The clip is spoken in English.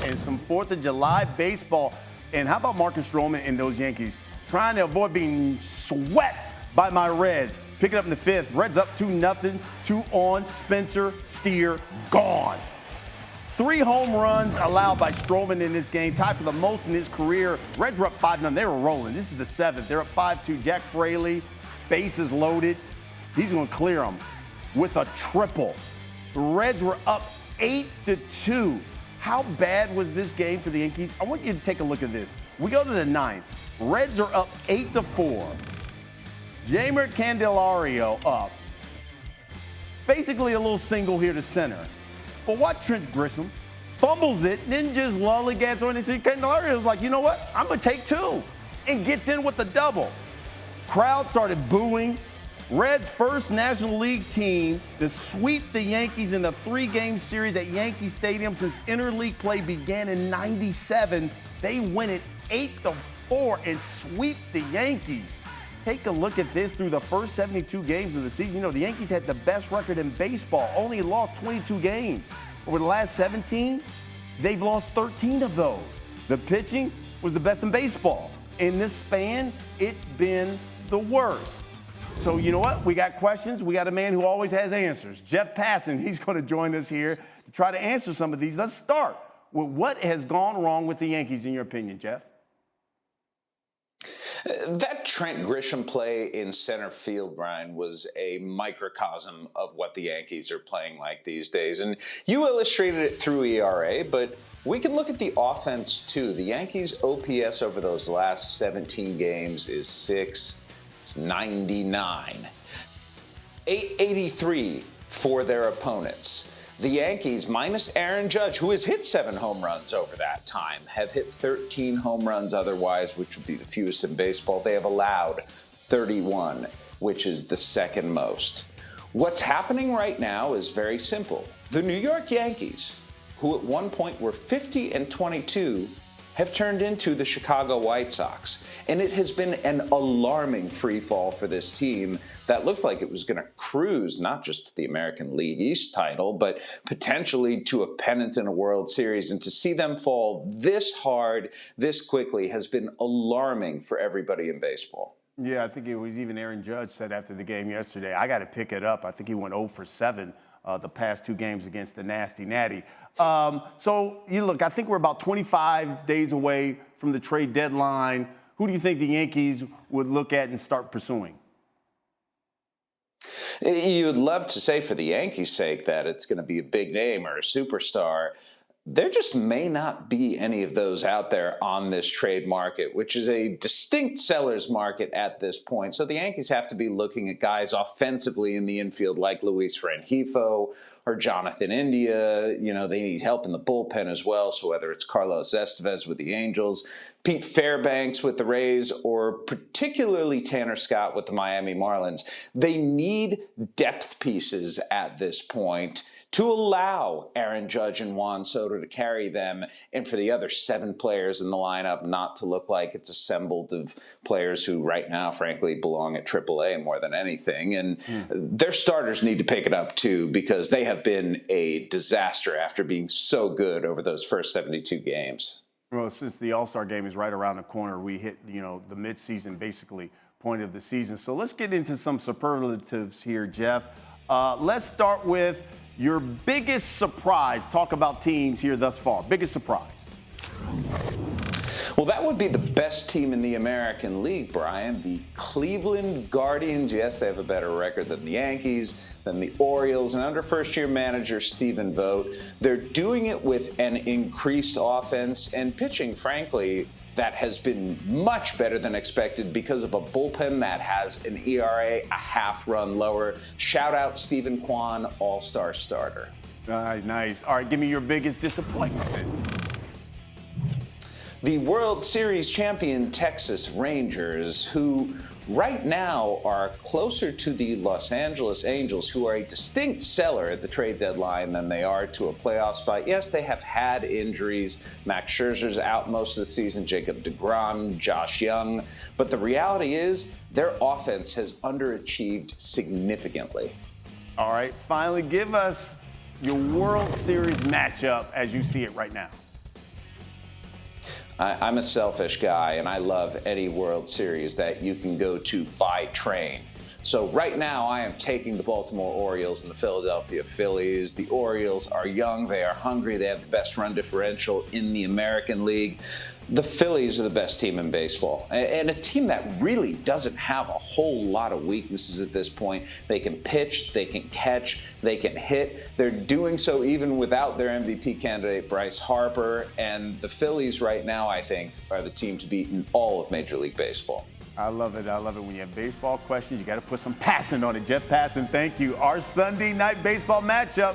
and some 4th of July baseball. And how about Marcus Stroman and those Yankees trying to avoid being swept by my Reds? Pick it up in the 5th. Reds up 2-0. 2 on. Spencer Steer gone. 3 home runs allowed by Stroman in this game, tied for the most in his career. Reds were up 5-0. They were rolling. This is the 7th. They're up 5-2. Jack Fraley, bases loaded. He's going to clear them with a triple. The Reds were up 8-2. How bad was this game for the Yankees? I want you to take a look at this. We go to the 9th. Reds are up 8-4. Jeimer Candelario up. Basically a little single here to center. But watch Trent Grisham fumbles it, then just lollygags on it. Candelario's like, you know what? I'm going to take 2. And gets in with the double. Crowd started booing. Reds' first National League team to sweep the Yankees in a 3-game series at Yankee Stadium since interleague play began in '97. They win it 8-4 and sweep the Yankees. Take a look at this through the first 72 games of the season. You know, the Yankees had the best record in baseball, only lost 22 games. Over the last 17, they've lost 13 of those. The pitching was the best in baseball. In this span, it's been the worst. So you know what? We got questions. We got a man who always has answers. Jeff Passan, he's going to join us here to try to answer some of these. Let's start with what has gone wrong with the Yankees, in your opinion, Jeff? That Trent Grisham play in center field, Brian, was a microcosm of what the Yankees are playing like these days. And you illustrated it through ERA, but we can look at the offense too. The Yankees' OPS over those last 17 games is 699. 883 for their opponents. The Yankees, minus Aaron Judge, who has hit 7 home runs over that time, have hit 13 home runs otherwise, which would be the fewest in baseball. They have allowed 31, which is the second most. What's happening right now is very simple. The New York Yankees, who at one point were 50-22, have turned into the Chicago White Sox. And it has been an alarming free fall for this team that looked like it was going to cruise not just to the American League East title, but potentially to a pennant in a World Series. And to see them fall this hard, this quickly, has been alarming for everybody in baseball. Yeah, I think it was even Aaron Judge said after the game yesterday, I got to pick it up. I think he went 0 for 7 the past 2 games against the Nasty Natty. So, you look, I think we're about 25 days away from the trade deadline. Who do you think the Yankees would look at and start pursuing? You'd love to say for the Yankees' sake that it's going to be a big name or a superstar. There just may not be any of those out there on this trade market, which is a distinct seller's market at this point. So the Yankees have to be looking at guys offensively in the infield like Luis Rengifo or Jonathan India. You know, they need help in the bullpen as well. So whether it's Carlos Estevez with the Angels, Pete Fairbanks with the Rays, or particularly Tanner Scott with the Miami Marlins, they need depth pieces at this point to allow Aaron Judge and Juan Soto to carry them, and for the other 7 players in the lineup not to look like it's assembled of players who right now, frankly, belong at AAA more than anything. And their starters need to pick it up, too, because they have been a disaster after being so good over those first 72 games. Well, since the All-Star game is right around the corner, we hit, you know, the midseason, basically, point of the season. So let's get into some superlatives here, Jeff. Let's start with your biggest surprise. Talk about teams here thus far. Biggest surprise. Well, that would be the best team in the American League, Brian. The Cleveland Guardians. Yes, they have a better record than the Yankees, than the Orioles, and under first-year manager Stephen Vogt. They're doing it with an increased offense and pitching, frankly, that has been much better than expected because of a bullpen that has an ERA a half run lower. Shout out Stephen Kwan, all-star starter. Nice. All right, give me your biggest disappointment then. The World Series champion Texas Rangers, who right now are closer to the Los Angeles Angels, who are a distinct seller at the trade deadline than they are to a playoff spot. Yes, they have had injuries. Max Scherzer's out most of the season, Jacob deGrom, Josh Young. But the reality is their offense has underachieved significantly. All right, finally, give us your World Series matchup as you see it right now. I'm a selfish guy, and I love any World Series that you can go to by train. So right now, I am taking the Baltimore Orioles and the Philadelphia Phillies. The Orioles are young, they are hungry, they have the best run differential in the American League. The Phillies are the best team in baseball, and a team that really doesn't have a whole lot of weaknesses at this point. They can pitch, they can catch, they can hit. They're doing so even without their MVP candidate, Bryce Harper. And the Phillies right now, I think, are the team to beat in all of Major League Baseball. I love it. I love it. When you have baseball questions, you got to put some passing on it. Jeff Passan, thank you. Our Sunday night baseball matchup.